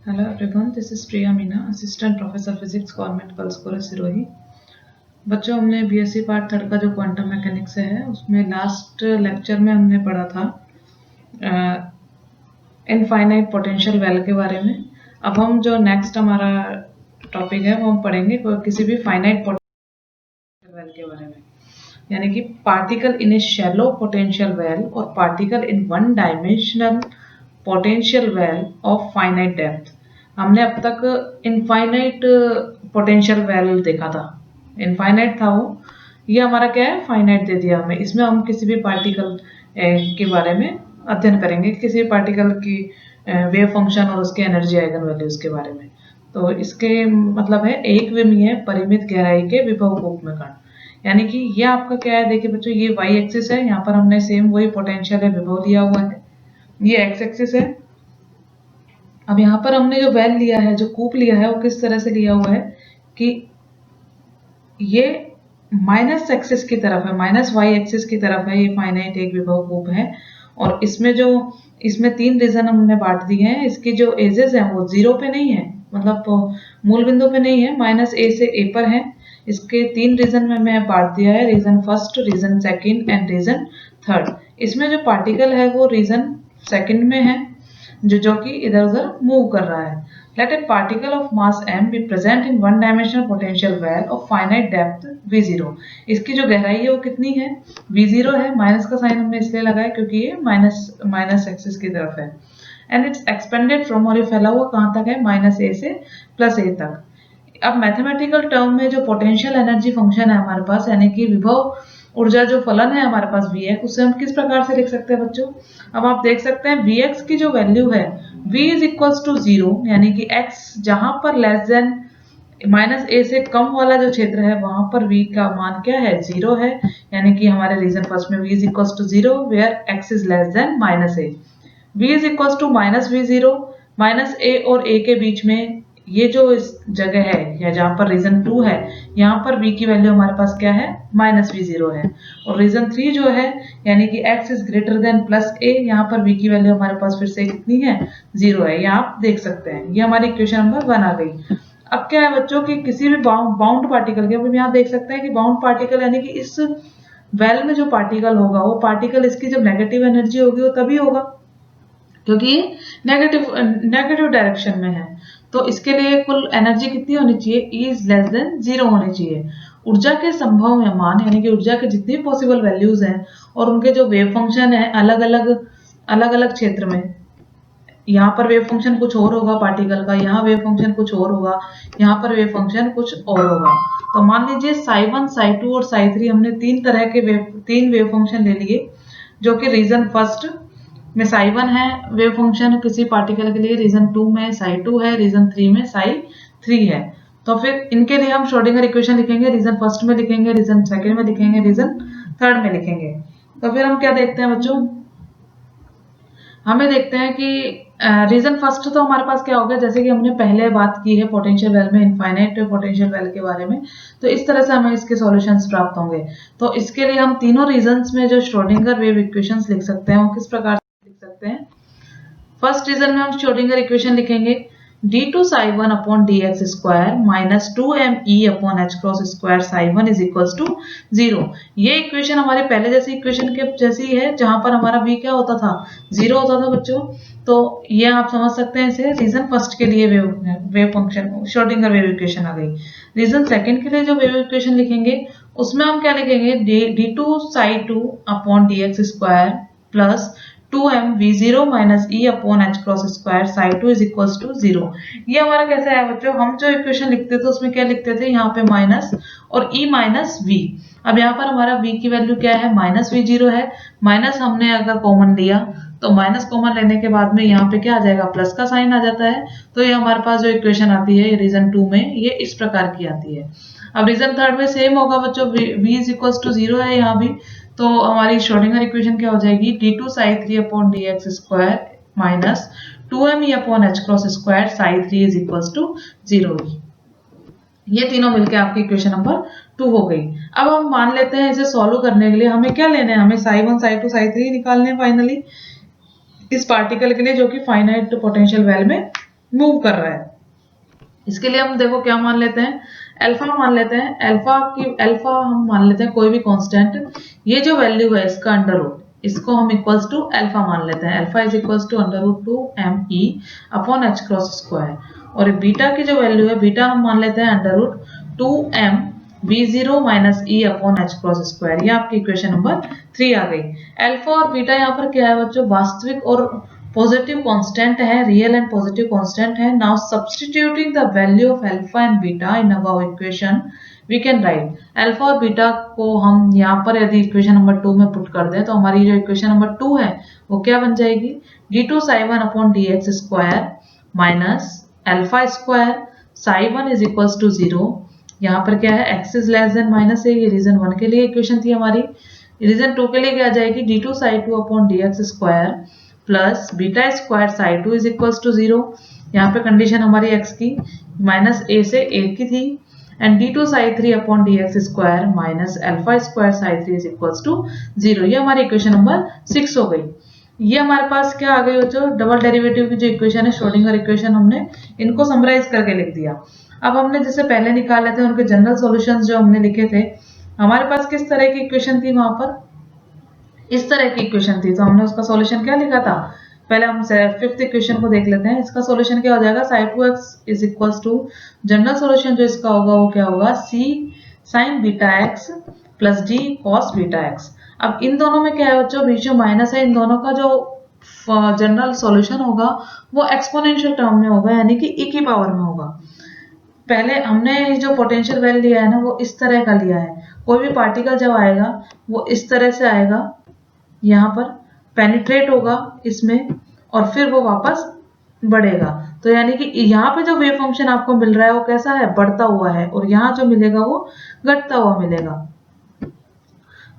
Hello everyone, this is Priya Meena, Assistant Professor Physics, Government Girls College Sirohi. बच्चों, हमने BSc part third का जो quantum mechanics है उसमें लास्ट लेक्चर में हमने पढ़ा था इनफाइनाइट पोटेंशियल वेल के बारे में। अब हम जो नेक्स्ट हमारा टॉपिक है वो हम पढ़ेंगे किसी भी फाइनाइट पोटेंशियल वेल के बारे में, यानी कि particle in a shallow potential well और particle in one dimensional potential well of finite depth. हमने अब तक इनफाइनाइट पोटेंशियल वेल देखा था, इनफाइनाइट था वो, ये हमारा क्या है, फाइनाइट दे दिया हमें। इसमें हम किसी भी पार्टिकल के बारे में अध्ययन करेंगे, किसी भी पार्टिकल की वेव फंक्शन और उसके एनर्जी आइगन वैल्यूज के बारे में। तो इसके मतलब है एक विमीय परिमित गहराई के विभव कूप में कण, यानी कि ये आपका क्या है, देखिए बच्चों, ये वाई एक्सिस है, यहाँ पर हमने सेम वही पोटेंशियल है, विभव लिया हुआ है, ये एक्स एक्सिस है। अब यहाँ पर हमने जो वेल लिया है, जो कूप लिया है, वो किस तरह से लिया हुआ है कि ये माइनस एक्सिस की तरफ है, माइनस वाई एक्सिस की तरफ है, ये फाइनाइट एक विभव कूप है। और इसमें तीन रीजन हमने बांट दिए हैं। इसकी जो एजेस है वो जीरो पे नहीं है, मतलब मूल बिंदु पे नहीं है, माइनस ए से ए पर है। इसके तीन रीजन में मैं बांट दिया है, region first, region second and region third. इसमें जो पार्टिकल है वो रीजन सेकंड में है, जो कि इधर उधर मूव कर रहा है। Let a particle of mass m be present in one dimensional potential well of finite depth v0। इसकी जो गहराई है वो कितनी है, v0 है। माइनस का साइन हमने इसलिए लगाया क्योंकि ये माइनस एक्सिस की तरफ है। एंड इट्स एक्सपेंडेड फ्रॉम, और ये फैला हुआ कहाँ तक है, माइनस ए से प्लस ए तक। अब मैथमेटिकल टर्म में जो पोटेंशियल एनर्जी फंक्शन है हमारे पास, यानी कि विभव ऊर्जा जो फलन है हमारे पास Vx, उसे हम किस प्रकार से लिख सकते हैं बच्चों। अब आप देख सकते हैं Vx की जो वैल्यू है V इज इक्वल्स टू 0, यानी कि x जहां पर लेस देन माइनस ए से कम वाला जो क्षेत्र है वहां पर V का मान क्या है, 0 है। यानी कि हमारे रीजन फर्स्ट में V is equals to 0 where x is less than minus A. V is equals to minus V0, minus A और ए के बीच में ये जो इस जगह है, या जहां पर रीजन 2 है, यहाँ पर v की वैल्यू हमारे पास क्या है, माइनस V0 है। और रीजन 3 जो है, यानी कि x is greater than plus a, यहाँ पर v की वैल्यू हमारे पास फिर से कितनी है, 0 है। ये आप देख सकते हैं, ये हमारी इक्वेशन नंबर 1 आ गई। अब क्या है बच्चों की किसी भी बाउंड पार्टिकल के, अब यहाँ देख सकते हैं कि बाउंड पार्टिकल यानी कि इस वेल में जो पार्टिकल होगा, वो पार्टिकल इसकी जब नेगेटिव एनर्जी होगी वो तभी होगा क्योंकि नेगेटिव डायरेक्शन में है। तो इसके लिए कुल एनर्जी कितनी होनी चाहिए, E इज लेस देन 0 होनी चाहिए। ऊर्जा के संभव मान, यानी कि ऊर्जा के जितनी पॉसिबल वैल्यूज हैं और उनके जो वेव फंक्शन है अलग अलग क्षेत्र में, यहाँ पर वेव फंक्शन कुछ और होगा पार्टिकल का, यहाँ वेव फंक्शन कुछ और होगा, यहाँ पर वेव फंक्शन कुछ और होगा। तो मान लीजिए psi1, psi2 और psi3, हमने तीन वेव फंक्शन ले लिए, जो कि रीजन फर्स्ट में psi1 है वेव फंक्शन किसी पार्टिकल के लिए, रीजन 2 में psi2 है, रीजन 3 में psi3 है। तो फिर इनके लिए हम श्रोडिंगर इक्वेशन लिखेंगे, रीजन फर्स्ट में लिखेंगे, रीजन सेकंड में लिखेंगे, रीजन थर्ड में लिखेंगे। तो फिर हम क्या देखते हैं बच्चों, हमें देखते हैं कि रीजन फर्स्ट तो हमारे पास क्या हो गया, जैसे कि हमने पहले बात की है पोटेंशियल वेल में, इनफाइनाइट पोटेंशियल वेल के बारे में, तो इस तरह से हमें इसके सॉल्यूशंस प्राप्त होंगे। तो इसके लिए हम तीनों रीजन्स में जो श्रोडिंगर वेव इक्वेशंस लिख सकते हैं वो किस प्रकार से लिख सकते हैं। फर्स्ट रीजन में हम श्रोडिंगर इक्वेशन लिखेंगे d2 psi1 upon dx square minus 2me upon h cross square psi1 is equals to 0। ये इक्वेशन हमारे पहले जैसी इक्वेशन के जैसी है, जहां पर हमारा v क्या होता था, 0 होता था बच्चों। तो ये आप समझ सकते हैं, इसे रीजन फर्स्ट के लिए wave function Schrodinger wave equation आ गई। रीजन सेकंड के लिए जो वेव इक्वेशन लिखेंगे उसमें हम क्या लिखेंगे, d2 psi2 upon dx square plus 2m v0 minus e upon h cross square psi2 is equals to 0। ये हमारा कैसे है बच्चों, हम जो इक्वेशन लिखते थे उसमें क्या लिखते थे, यहाँ पे माइनस और e माइनस v। अब यहाँ पर हमारा v की वैल्यू क्या है, माइनस v0 है। माइनस हमने अगर कॉमन लिया तो माइनस कॉमन लेने के बाद में यहाँ पे क्या आ जाएगा, प्लस का साइन आ जाता है। तो ये हमारे पास जो इक्वेशन आती है रीजन 2 में, ये इस प्रकार की आती है। अब रीजन थर्ड में सेम होगा बच्चों, v इज इक्वल्स टू 0 है यहाँ भी। तो हमारी श्रोडिंगर इक्वेशन क्या हो जाएगी, d2 psi3 upon dx square minus 2me upon h cross square psi3 is equals to 0। ये तीनों मिलके आपकी इक्वेशन नंबर 2 हो गई। अब हम मान लेते हैं इसे सॉल्व करने के लिए हमें क्या लेना है, हमें psi1, psi2, psi3 निकालने हैं फाइनली इस पार्टिकल के लिए जो कि फाइनाइट पोटेंशियल वेल में मूव कर रहा है। इसके लिए हम देखो क्या मान लेते हैं, अल्फा मान लेते हैं। अल्फा हम मान लेते हैं कोई भी कांस्टेंट, ये जो वैल्यू है इसका अंडर रूट, इसको हम इक्वल्स टू अल्फा मान लेते हैं। Alpha is equals to under root 2m e upon h cross square. और बीटा की जो वैल्यू है, बीटा हम मान लेते हैं under root 2m v0 minus e upon h cross square. ये आपकी इक्वेशन नंबर 3 आ गई। अल्फा और बीटा यहाँ पर क्या है बच्चों, वास्तविक और पॉजिटिव कांस्टेंट है, रियल एंड पॉजिटिव कांस्टेंट है। Now substituting the value of alpha and beta in above equation we can write. Alpha और बीटा को हम यहाँ पर यदि इक्वेशन नंबर 2 में पुट कर दें तो हमारी जो इक्वेशन नंबर 2 है वो क्या बन जाएगी, d2 psi1 upon dx square minus alpha square psi1 is equals to 0। यहाँ पर क्या है, x is less than minus a, ये रीजन 1 के लिए इक्वेशन थी हमारी। रीजन 2 के लिए क्या आ जाएगी, d2 psi2 upon dx square plus beta square psi2 is equals to 0। यहाँ पे कंडीशन हमारी x की माइनस a से a की थी, and d2 psi3 upon dx square minus alpha square psi3 is equals to 0। ये हमारी इक्वेशन नंबर 6 हो गई। ये हमारे पास क्या आ गई बच्चों, डबल डेरिवेटिव की जो इक्वेशन है, श्रोडिंगर इक्वेशन, हमने इनको समराइज करके लिख दिया। अब हमने जैसे पहले निकाले थे उनके जनरल सॉल्यूशंस जो हमने लिखे थे, हमारे पास किस तरह की इक्वेशन थी, वहां पर इस तरह की इक्वेशन थी। तो हमने उसका सॉल्यूशन क्या लिखा था, पहले हम फिफ्थ इक्वेशन को देख लेते हैं। इसका सॉल्यूशन क्या हो जाएगा, psi2x is equals to, general solution जो इसका होगा वो क्या होगा, c sin beta x plus d cos beta x। अब इन दोनों में क्या है बच्चों, बीच में माइनस है, इन दोनों का जो जनरल सॉल्यूशन होगा वो एक्सपोनेंशियल टर्म में होगा, यानी कि e की पावर में होगा। पहले हमने जो पोटेंशियल वैल्यू लिया है ना वो इस तरह का लिया है। कोई भी पार्टिकल जब आएगा वो इस तरह से आएगा, यहाँ पर पेनिट्रेट होगा इसमें और फिर वो वापस बढ़ेगा। तो यानी कि यहाँ पे जो वेव फंक्शन आपको मिल रहा है वो कैसा है, बढ़ता हुआ है, और यहाँ जो मिलेगा वो घटता हुआ मिलेगा।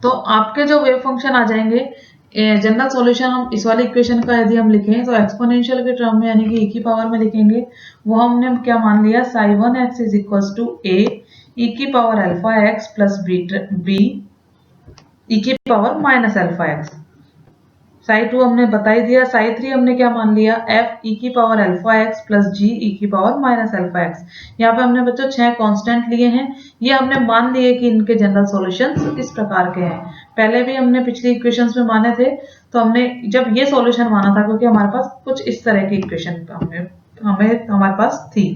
तो आपके जो वेव फंक्शन आ जाएंगे, जनरल सॉल्यूशन हम इस वाली इक्वेशन का यदि हम लिखें तो एक्सपोनेंशियल के टर्म में यानी कि e की पावर में लिखेंगे। वो हमने क्या मान लिया, psi1x is equals to a e की power alpha x plus b e की power minus alpha x। psi2 हमने बता ही दिया। psi3 हमने क्या मान लिया, f e की power alpha x plus g e की पावर माइनस अल्फा x। यहाँ पे हमने बच्चों 6 कांस्टेंट लिए हैं, ये हमने मान लिए कि इनके जनरल सॉल्यूशंस इस प्रकार के हैं। पहले भी हमने पिछली इक्वेशंस में माने थे, तो हमने जब ये सॉल्यूशन माना था क्योंकि हमारे पास कुछ इस तरह की इक्वेशन हमारे पास थी।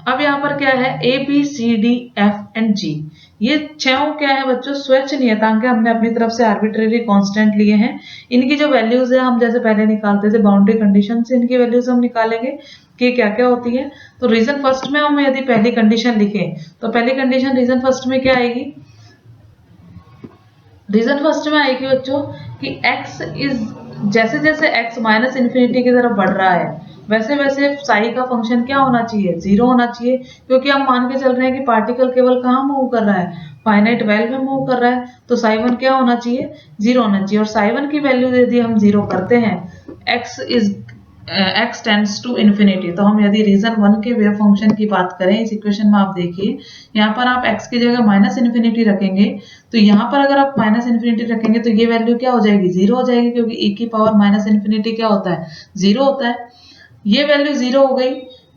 अब यहाँ पर क्या है, a b c d f and g, ये छहों क्या है बच्चों, स्वच्छ नियतांक है। हमने अपनी तरफ से आर्बिट्रेरी कांस्टेंट लिए हैं। इनकी जो वैल्यूज है हम जैसे पहले निकालते थे बाउंड्री कंडीशन से, इनकी वैल्यूज हम निकालेंगे कि क्या क्या होती है। तो रीजन फर्स्ट में हम यदि पहली कंडीशन लिखें तो पहली कंडीशन रीजन फर्स्ट में क्या आएगी, रीजन फर्स्ट में आएगी बच्चों कि x इज, जैसे जैसे x माइनस इन्फिनिटी की तरफ बढ़ रहा है वैसे वैसे साई का फंक्शन क्या होना चाहिए, 0 होना चाहिए। क्योंकि हम मान के चल रहे हैं कि पार्टिकल केवल कहाँ मूव कर रहा है, फाइनाइट वेल में मूव कर रहा है, तो psi1 क्या होना चाहिए, 0 होना चाहिए। और psi1 की वैल्यू यदि हम 0 करते हैं, x टेंड्स टू इन्फिनिटी, तो हम यदि रीजन 1 के वेव फंक्शन की बात करें, इस इक्वेशन में आप देखिए यहाँ पर आप x की जगह माइनस इन्फिनिटी रखेंगे, तो यहाँ पर अगर आप माइनस इन्फिनिटी रखेंगे तो ये वैल्यू क्या हो जाएगी, 0 हो जाएगी, क्योंकि e की पावर माइनस इन्फिनिटी क्या होता है, 0 होता है। ये वैल्यू 0 हो गई,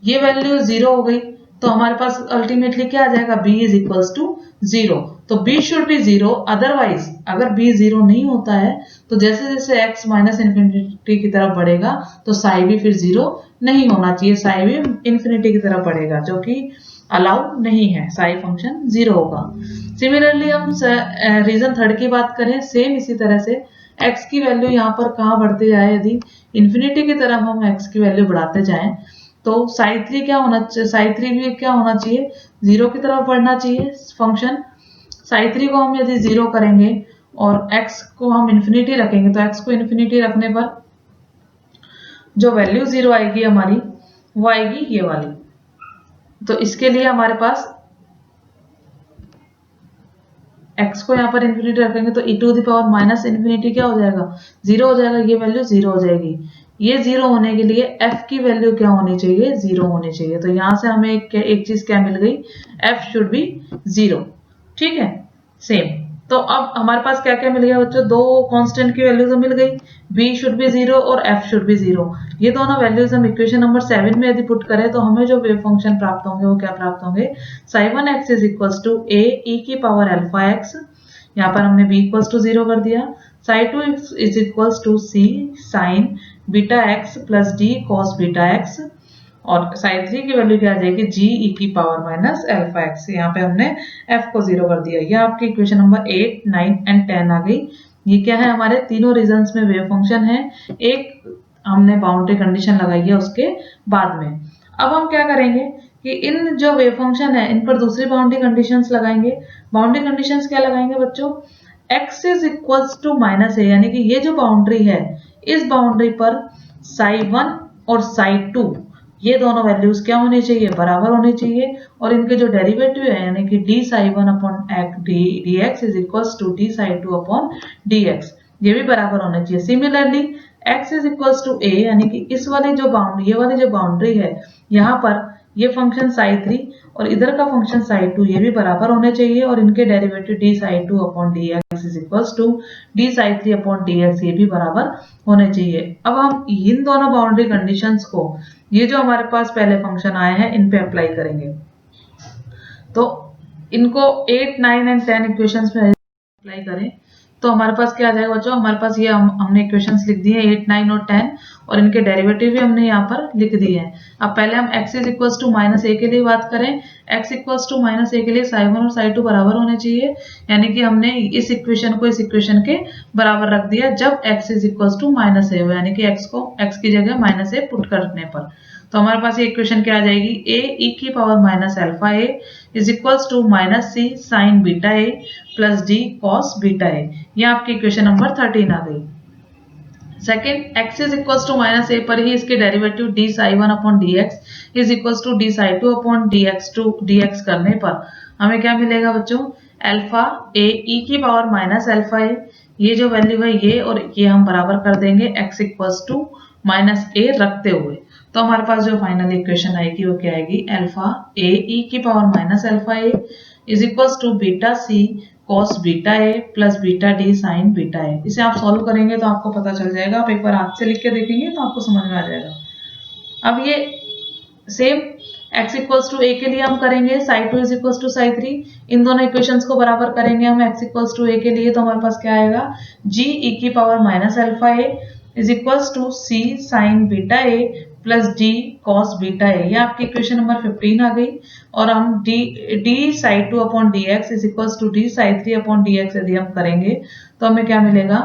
ये वैल्यू 0 हो गई, तो हमारे पास अल्टीमेटली क्या आ जाएगा, b इज इक्वल्स टू 0। तो b शुड बी 0, अदरवाइज अगर b 0 नहीं होता है तो जैसे जैसे x माइनस इन्फिनिटी की तरफ बढ़ेगा तो साई भी फिर 0 नहीं होना चाहिए, साई भी इन्फिनिटी की तरफ बढ़ेगा, जो कि अलाउ नहीं है, साई फंक्शन 0 होगा। सिमिलरली हम रीजन थर्ड की बात करें, सेम इसी तरह से x की वैल्यू यहाँ पर कहाँ बढ़ती जाए, यदि इन्फिनिटी की तरफ हम x की वैल्यू बढ़ाते जाएं तो psi3 क्या होना चाहिए, psi3 भी क्या होना चाहिए, 0 की तरफ बढ़ना चाहिए फंक्शन। psi3 को हम यदि 0 करेंगे और x को हम इन्फिनिटी रखेंगे, तो x को इन्फिनिटी रखने पर जो वैल्यू 0 आएगी हमारी वो आएगी ये वाली। तो इसके लिए हमारे पास x को यहाँ पर इन्फिनिटी रखेंगे तो e to the power minus infinity क्या हो जाएगा, 0 हो जाएगा, ये वैल्यू 0 हो जाएगी। ये 0 होने के लिए f की वैल्यू क्या होनी चाहिए, 0 होनी चाहिए। तो यहाँ से हमें एक चीज क्या मिल गई, f शुड बी 0, ठीक है, सेम। तो अब हमारे पास क्या क्या मिल गया बच्चों, दो कांस्टेंट की वैल्यूज मिल गई, b शुड बी 0 और f शुड बी 0। ये दोनों वैल्यूज हम इक्वेशन नंबर 7 में यदि पुट करें तो हमें जो वेव फंक्शन प्राप्त होंगे वो क्या प्राप्त होंगे, sin1x is equals to a e की पावर अल्फा x, यहाँ पर हमने b इक्वल्स टू 0 कर दिया, sin2 is equals to c sin beta x plus d cos beta x, और sin3 की वैल्यू क्या आ जाएगी, g e की पावर माइनस अल्फा x। यहाँ पे हमने f को 0 कर दिया। ये आपकी इक्वेशन नंबर 8, 9 एंड 10 आ गई। ये क्या है, हमारे तीनों रीजन्स में वेव फंक्शन है, एक हमने बाउंड्री कंडीशन लगाई है उसके बाद में। अब हम क्या करेंगे कि इन जो वेव फंक्शन है इन पर दूसरी बाउंड्री कंडीशंस लगाएंगे। बाउंड्री कंडीशंस क्या लगाएंगे बच्चों, x is equals to minus A, यानी कि ये जो बाउंड्री है इस बाउंड्री पर psi1 और psi2 ये दोनों वैल्यूज क्या होनी चाहिए, बराबर होनी चाहिए, और इनके जो डेरिवेटिव है यानी कि d psi1 upon dx is equals to d psi2 upon dx ये भी बराबर होने चाहिए। Similarly x is equals to a, यानी कि इस वाली जो बाउंड्री, ये वाली जो बाउंड्री है यहाँ पर ये फंक्शन psi3 और इधर का फंक्शन psi2 ये भी बराबर होने चाहिए, और इनके derivative d psi2 upon dx is equals to d psi3 upon dx ये भी बराबर होने चाहिए। अब हम इन दोनों बाउंड्री कंडीशंस को ये जो हमारे पास पहले फंक्शन आए हैं इन पे अप्लाई करेंगे। तो इनको 8, 9 एंड 10 इक्वेशंस में अप्लाई करें तो हमारे पास क्या आ जाएगा बच्चों, हमारे पास ये हमने इक्वेशंस लिख दी है 8, 9 और 10, और इनके डेरिवेटिव भी हमने यहाँ पर लिख दिए हैं। अब पहले हम x is equals to minus A के लिए बात करें। x equals to minus A के लिए psi1 और psi2 बराबर होने चाहिए, यानी कि हमने इस इक्वेशन को इस इक्वेशन के बराबर रख दिया जब x is equals to minus A हो, यानी कि x की जगह माइनस ए पुट करने पर। तो हमारे पास ये इक्वेशन क्या आ जाएगी, a e की power minus alpha a is equals to minus c sine beta a plus d cos beta a। ये आपकी इक्वेशन नंबर 13 आ गई। Second, x is equals to minus A पर ही इसके derivative d psi1 upon dx is equals to d psi2 upon dx करने पर हमें क्या मिलेगा बच्चों, अल्फा a e की पावर माइनस अल्फा a, ये जो वैल्यू है ये और ये हम बराबर कर देंगे x इक्वल्स टू माइनस ए रखते हुए। तो हमारे पास जो फाइनल इक्वेशन आएगी वो क्या आएगी, अल्फा a e की power minus alpha a is equals to beta c cos beta a plus beta d sin beta a। इसे आप सॉल्व करेंगे तो आपको पता चल जाएगा, आप एक बार हाथ से लिख के देखेंगे तो आपको समझ में आ जाएगा। अब ये same x equals to a के लिए हम करेंगे, psi2 is equals to psi3, इन दोनों इक्वेशंस को बराबर करेंगे हम x इक्वल्स टू a के लिए, तो हमारे पास क्या आएगा, g e की power minus alpha a is equals to c sin beta a plus d cos beta a। ये आपकी इक्वेशन नंबर 15 आ गई। और हम d psi2 upon dx is equals to d psi3 upon dx यदि हम करेंगे तो हमें क्या मिलेगा,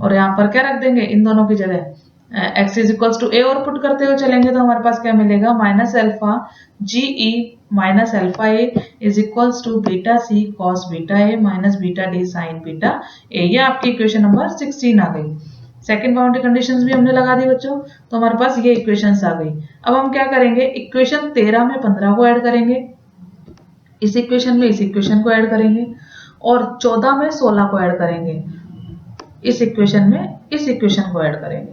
और यहाँ पर क्या रख देंगे इन दोनों की जगह x is equals to a और पुट करते हुए चलेंगे तो हमारे पास क्या मिलेगा, minus alpha g e minus alpha a is equals to beta c cos beta a minus beta d sin beta a। ये आपकी इक्वेशन नंबर 16 आ गई। सेकेंड बाउंड्री कंडीशंस भी हमने लगा दी बच्चों, तो हमारे पास ये इक्वेशंस आ गई। अब हम क्या करेंगे, इक्वेशन 13 में 15 को ऐड करेंगे, इस इक्वेशन में इस इक्वेशन को ऐड करेंगे, और 14 में 16 को ऐड करेंगे, इस इक्वेशन में इस इक्वेशन को ऐड करेंगे।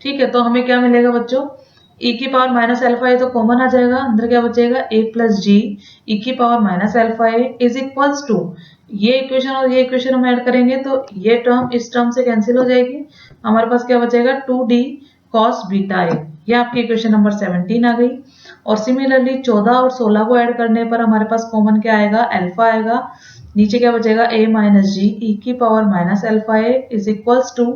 ठीक है, तो हमें क्या मिलेगा बच्चों, e की पावर माइनस अल्फा ए तो कॉमन आ जाएगा, अंदर क्या बचेगा a प्लस जी e की power minus alpha A is equals to, ये इक्वेशन और ये इक्वेशन हम ऐड करेंगे तो ये टर्म इस टर्म से कैंसिल हो जाएगी, हमारे पास क्या बचेगा 2d cos बीटा a। ये आपकी इक्वेशन नंबर 17 आ गई। और सिमिलरली 14 और 16 को ऐड करने पर हमारे पास कॉमन क्या आएगा, अल्फा आएगा, नीचे क्या बचेगा a माइनस जी e की power minus alpha a is equals to,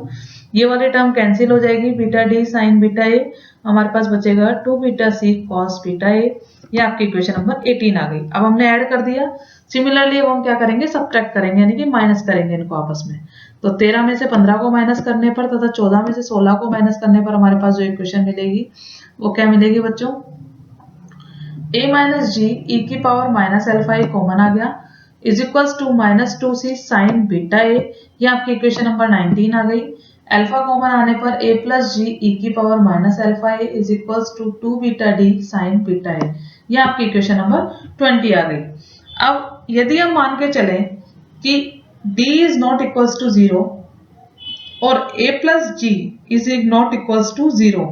ये वाली टर्म कैंसिल हो जाएगी, beta d sine beta a, हमारे पास बचेगा 2 beta c cos beta a। ये आपकी इक्वेशन नंबर 18 आ गई। अब हमने ऐड कर दिया। सिमिलरली अब हम क्या करेंगे, सब्ट्रैक्ट करेंगे, यानी कि माइनस करेंगे इनको आपस में। तो 13 में से 15 को माइनस करने पर तथा 14 में से 16 को माइनस करने पर हमारे पास जो इक्वेशन मिलेगी वो क्या मिलेगी बच्चों, a माइनस जी ई की power minus alpha A common आ गया is equals to minus 2c sine beta a। ये आपकी इक्वेशन नंबर 19 आ गई। अल्फा कॉमन आने पर a प्लस जी ई की power minus alpha a is equals to 2 beta d sine beta a। ये आपकी इक्वेशन नंबर 20 आ गई। अब यदि हम मान के चले कि d is not equals to 0 और a plus G is not equals to 0,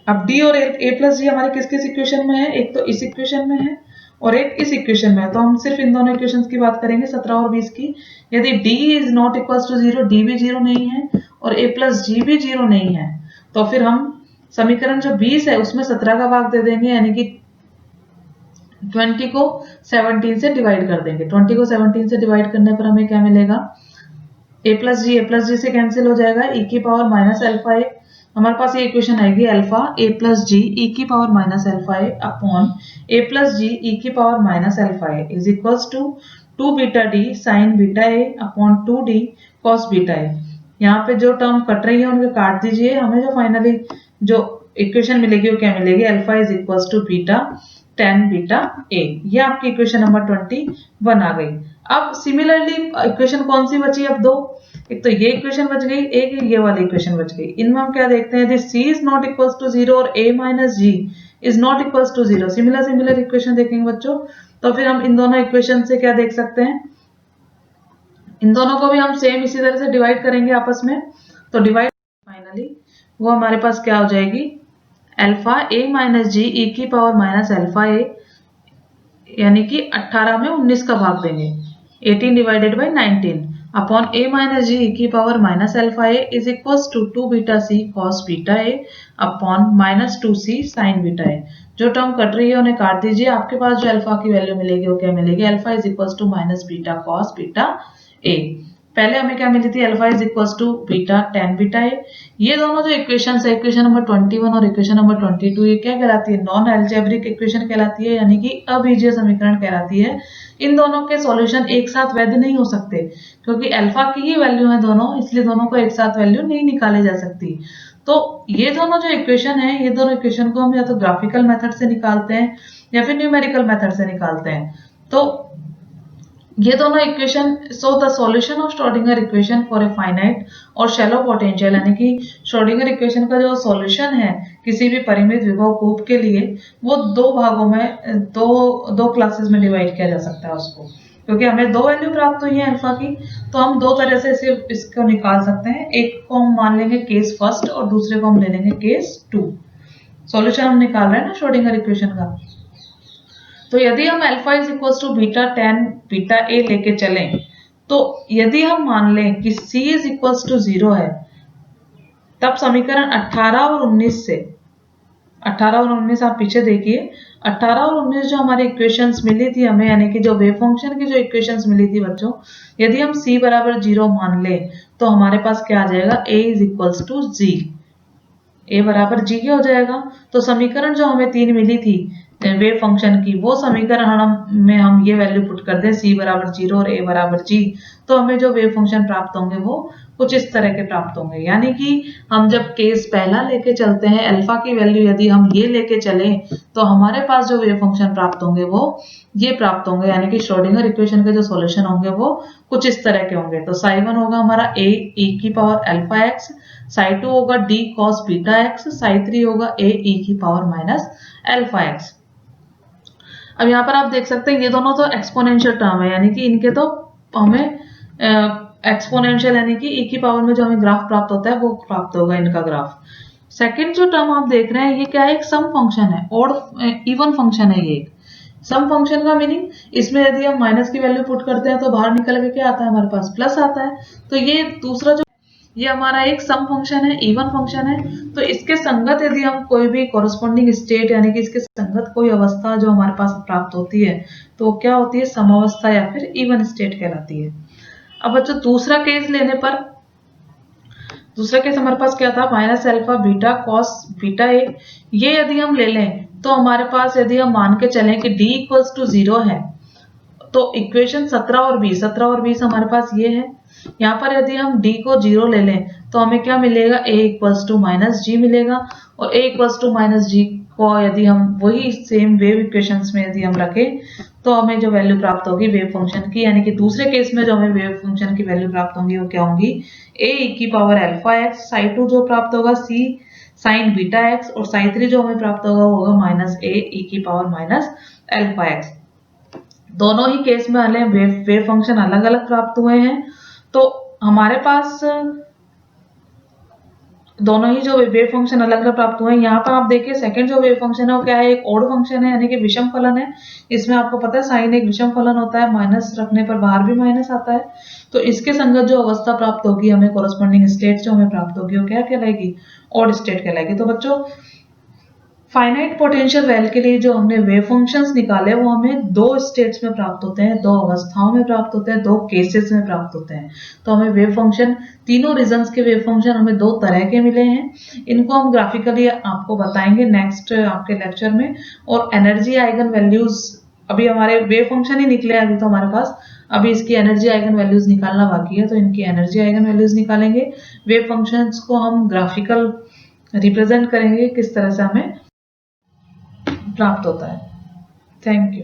अब d और a प्लस जी हमारे किस किस इक्वेशन में है, एक तो इस इक्वेशन में है और एक इस इक्वेशन में है। तो हम सिर्फ इन दोनों इक्वेशंस की बात करेंगे 17 और 20 की। यदि d is not equals to 0, d भी 0 नहीं है और a प्लस g भी 0 नहीं है, तो फिर हम समीकरण जो 20 है उसमें 17 का भाग दे देंगे, यानी कि 20 को 17 से डिवाइड कर देंगे। 20 को 17 से डिवाइड करने पर हमें क्या मिलेगा, a प्लस जी से कैंसिल हो जाएगा, e की पावर माइनस अल्फा ए। हमारे पास ये इक्वेशन आएगी alpha a plus G E की power minus alpha A upon a plus G E की power minus alpha A is equals to 2 beta D sine beta A upon 2 D cos beta A. यहाँ पे जो term cut रही है उनके काट दीजिए। हमें जो फाइनली जो इक्वेशन मिलेगी वो क्या मिलेगी, alpha is equals to beta tan beta A. ये आपकी इक्वेशन नंबर 21 आ गई। अब सिमिलरली इक्वेशन कौन सी बची, अब दो, एक तो ये इक्वेशन बच गई, एक ये वाली इक्वेशन बच गई। इनमें हम क्या देखते हैं, यदि c is not equals to 0 और a minus G is not equals to 0, similar equation देखेंगे बच्चों। तो फिर हम इन दोनों इक्वेशन से क्या देख सकते हैं, इन दोनों को भी हम सेम इसी तरह से डिवाइड करेंगे आपस में। तो डिवाइड फाइनली वो हमारे पास क्या हो जाएगी, alpha a minus G E की पावर माइनस अल्फा ए, यानी कि 18 में 19 का भाग देंगे, 18 divided by 19 upon a minus G की power minus alpha A is equals to 2 beta C cos beta A upon minus 2c sine beta A. जो term cut रही है उन्हें काट दीजिए। आपके पास जो अल्फा की वैल्यू मिलेगी वो क्या मिलेगी, alpha is equals to minus beta cos beta A. पहले हमें क्या मिली थी, alpha is equals to beta tan beta A. ये दोनों जो इक्वेशन है, इक्वेशन नंबर 21 और इक्वेशन नंबर 22, ये क्या कहलाती है, नॉन अलजेब्रिक इक्वेशन कहलाती है, यानी कि अबीजीय समीकरण कहलाती है। इन दोनों के सॉल्यूशन एक साथ वैध नहीं हो सकते, क्योंकि अल्फा की ही वैल्यू है दोनों, इसलिए दोनों को एक साथ वैल्यू नहीं निकाली जा सकती। तो ये दोनों जो इक्वेशन है, ये दोनों इक्वेशन को हम या तो ग्राफिकल मेथड से निकालते हैं या फिर न्यूमेरिकल मेथड से निकालते हैं। तो ये दोनों equation, so the solution of Schrodinger equation for a finite और शैलो पोटेंशियल, यानी कि श्रोडिंगर इक्वेशन का जो सॉल्यूशन है किसी भी परिमित विभव कूप के लिए, वो दो भागों में, दो क्लासेस में डिवाइड किया जा सकता है उसको, क्योंकि हमें दो वैल्यू प्राप्त हुई है अल्फा की। तो हम दो तरह से इसको निकाल सकते हैं। एक को हम मान लेंगे केस फर्स्ट और दूसरे को हम ले लेंगे केस 2। सॉल्यूशन हम निकाल रहे हैं ना श्रोडिंगर इक्वेशन का। तो यदि हम alpha is equal to beta tan beta A लेके चलें, तो यदि हम मान लें कि c इज इक्वल टू 0 है, तब समीकरण 18 और 19 से, 18 और 19 आप पीछे देखिए, 18 और 19 जो हमारी इक्वेशंस मिली थी हमें, यानी कि जो वेव फंक्शन की जो इक्वेशंस मिली थी बच्चों, यदि हम c बराबर 0 मान लें तो हमारे पास क्या आ जाएगा, a is equal to g, a बराबर g हो जाएगा। तो समीकरण जो हमें 3 मिली थी वेव फंक्शन की, वो समीकरण में हम ये वैल्यू पुट कर दें, c बराबर 0 और a बराबर g, तो हमें जो वेव फंक्शन प्राप्त होंगे वो कुछ इस तरह के प्राप्त होंगे। यानी कि हम जब केस पहला लेके चलते हैं, अल्फा की वैल्यू यदि हम ये लेके चलें, तो हमारे पास जो वेव फंक्शन प्राप्त होंगे वो ये प्राप्त होंगे, यानी कि श्रोडिंगर इक्वेशन के जो सॉल्यूशन होंगे वो कुछ इस तरह के होंगे। तो साई 1 होगा हमारा a e की पावर अल्फा x, साई 2 होगा d cos beta x, Sai 3 होगा a e की पावर माइनस अल्फा x। अब यहाँ पर आप देख सकते हैं ये दोनों तो एक्सपोनेंशियल टर्म है, यानी कि इनके तो हमें एक्सपोनेंशियल, यानी कि e की पावर में जो हमें ग्राफ प्राप्त होता है वो प्राप्त होगा इनका ग्राफ। सेकंड जो टर्म आप देख रहे हैं ये क्या है, एक सम फंक्शन है, ऑड इवन फंक्शन है। ये एक सम फंक्शन का मीनिंग, इसमें यदि हम माइनस की वैल्यू पुट करते हैं तो बाहर निकल के क्या आता है, हमारे पास प्लस आता है। तो ये दूसरा जो, ये हमारा एक सम फंक्शन है, इवन फंक्शन है। तो इसके संगत यदि हम कोई भी कोरस्पॉन्डिंग स्टेट, यानी कि इसके संगत कोई अवस्था जो हमारे पास प्राप्त होती है, तो क्या होती है, समावस्था या फिर इवन स्टेट कहलाती है। अब बच्चों दूसरा केस लेने पर, दूसरा केस हमारे पास क्या था, minus alpha beta cos beta A. ये यदि हम ले लें तो हमारे पास, यदि हम मान के चलें कि d इक्वल्स टू 0 है, तो इक्वेशन 17 और 20 हमारे पास ये है। यहाँ पर यदि हम d को 0 ले लें तो हमें क्या मिलेगा, a इक्वल्स टू माइनस जी मिलेगा। और a इक्वल्स टू माइनस जी को यदि हम वही सेम वेव इक्वेशंस में यदि हम रखें तो हमें जो वैल्यू प्राप्त होगी वेव फंक्शन की, यानी कि दूसरे केस में जो हमें वेव फंक्शन की वैल्यू प्राप्त होंगी वो क्या होंगी, a e की पावर अल्फा x, साई 2 जो प्राप्त होगा c साइन बीटा x, और साई 3 जो हमें प्राप्त होगा वो होगा माइनस a e की पावर माइनस अल्फा x। दोनों ही केस में हमें वेव फंक्शन अलग अलग प्राप्त हुए हैं। तो हमारे पास दोनों ही जो वेव फंक्शन अलग अलग प्राप्त हुए हैं। यहाँ पर आप देखिए सेकंड जो वेव फंक्शन है वो क्या है, एक ओड फंक्शन है यानी कि विषम फलन है। इसमें आपको पता है साइन एक विषम फलन होता है, माइनस रखने पर बाहर भी माइनस आता है। तो इसके संगत जो अवस्था प्राप्त होगी हमें, कोरस्पॉन्डिंग स्टेट जो हमें प्राप्त होगी वो क्या कहलाएगी, ओड स्टेट कहलाएगी। तो बच्चों फाइनाइट पोटेंशियल वेल के लिए जो हमने वेव फंक्शंस निकाले वो हमें दो स्टेट्स में प्राप्त होते हैं, दो अवस्थाओं में प्राप्त होते हैं, दो केसेस में प्राप्त होते हैं। तो हमें वेव फंक्शन, तीनों रीजंस के वेव फंक्शन हमें दो तरह के मिले हैं। इनको हम ग्राफिकली आपको बताएंगे नेक्स्ट आपके लेक्चर में। और एनर्जी आइगन वैल्यूज, अभी हमारे वेव फंक्शन ही निकले अभी तो हमारे पास, अभी इसकी एनर्जी आइगन वैल्यूज निकालना बाकी है, तो इनकी एनर्जी आइगन वैल्यूज निकालेंगे। वेव फंक्शंस को हम ग्राफिकल रिप्रेजेंट करेंगे किस तरह से हमें प्राप्त होता है। Thank you.